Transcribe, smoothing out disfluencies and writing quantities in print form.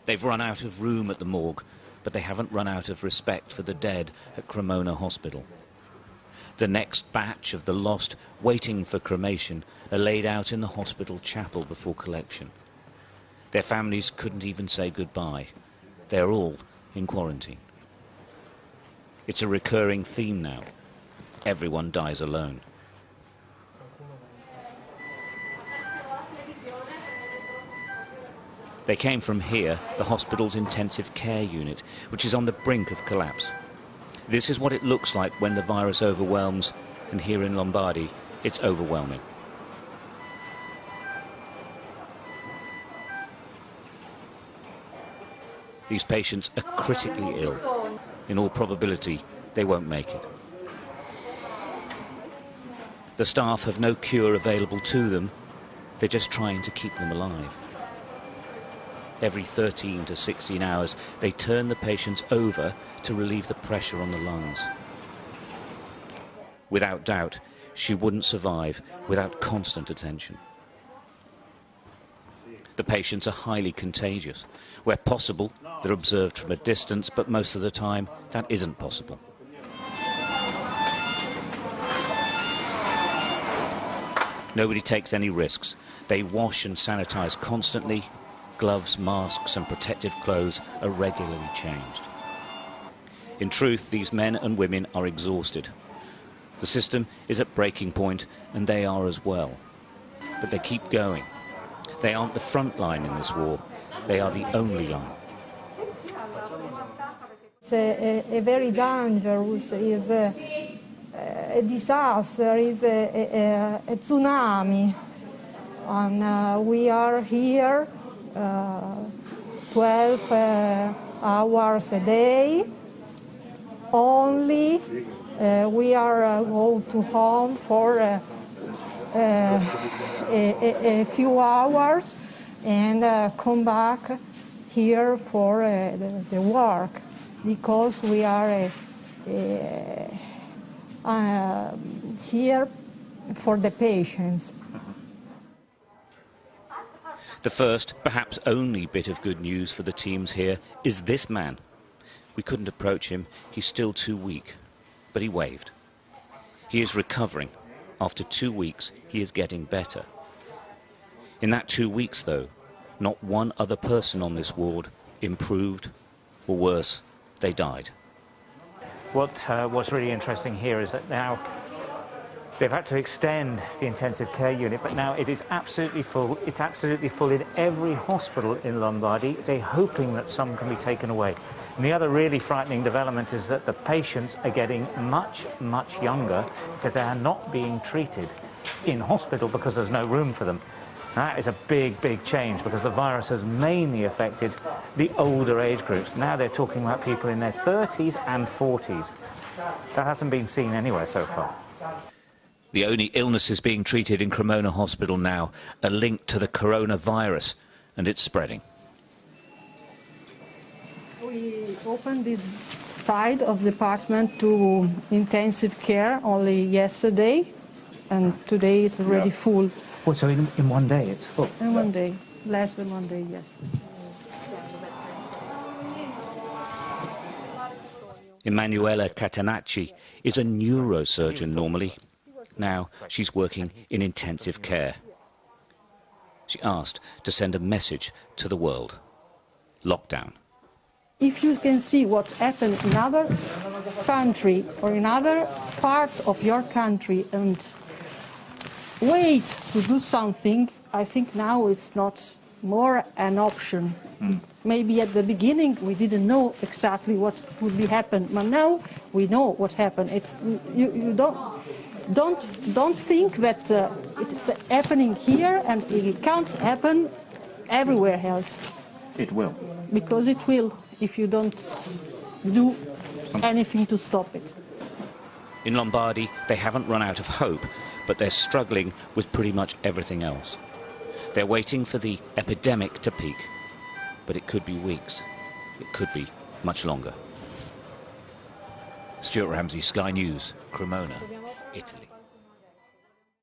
They've run out of room at the morgue, but they haven't run out of respect for the dead at Cremona Hospital. The next batch of the lost waiting for cremation are laid out in the hospital chapel before collection. Their families couldn't even say goodbye. They're all in quarantine. It's a recurring theme now. Everyone dies alone. They came from here, the hospital's intensive care unit, which is on the brink of collapse. This is what it looks like when the virus overwhelms, and here in Lombardy, it's overwhelming. These patients are critically ill. In all probability, they won't make it. The staff have no cure available to them. They're just trying to keep them alive. Every 13 to 16 hours, they turn the patients over to relieve the pressure on the lungs. Without doubt, she wouldn't survive without constant attention. The patients are highly contagious. Where possible, they're observed from a distance, but most of the time, that isn't possible. Nobody takes any risks. They wash and sanitize constantly. Gloves, masks and protective clothes are regularly changed. In truth, these men and women are exhausted. The system is at breaking point, and they are as well. But they keep going. They aren't the front line in this war. They are the only line. It's a very dangerous, is a disaster, is a tsunami. And we are here 12 hours a day. Only we are go to home for a few hours and come back here for the work, because we are here for the patients. The first, perhaps only bit of good news for the teams here is this man. We couldn't approach him. He's still too weak, but he waved. He is recovering. After 2 weeks, he is getting better. In that 2 weeks, though, not one other person on this ward improved, or worse, they died. What's really interesting here is that now they've had to extend the intensive care unit, but now it is absolutely full. It's absolutely full in every hospital in Lombardy. They're hoping that some can be taken away. And the other really frightening development is that the patients are getting much, much younger because they are not being treated in hospital because there's no room for them. That is a big, big change, because the virus has mainly affected the older age groups. Now they're talking about people in their 30s and 40s. That hasn't been seen anywhere so far. The only illnesses being treated in Cremona Hospital now are linked to the coronavirus, and it's spreading. We opened this side of the department to intensive care only yesterday, and today it's already full. Oh, so in 1 day it's full? In 1 day, less than 1 day, yes. Emanuela Catenacci is a neurosurgeon normally. Now she's working in intensive care. She asked to send a message to the world. Lockdown. If you can see what's happened in other country or in other part of your country and wait to do something, I think now it's not more an option. Maybe at the beginning we didn't know exactly what would be happen, but now we know what happened. It's you don't think that it's happening here and it can't happen everywhere else. It will. Because it will, if you don't do anything to stop it. In Lombardy, they haven't run out of hope, but they're struggling with pretty much everything else. They're waiting for the epidemic to peak, but it could be weeks. It could be much longer. Stuart Ramsey, Sky News, Cremona, Italy.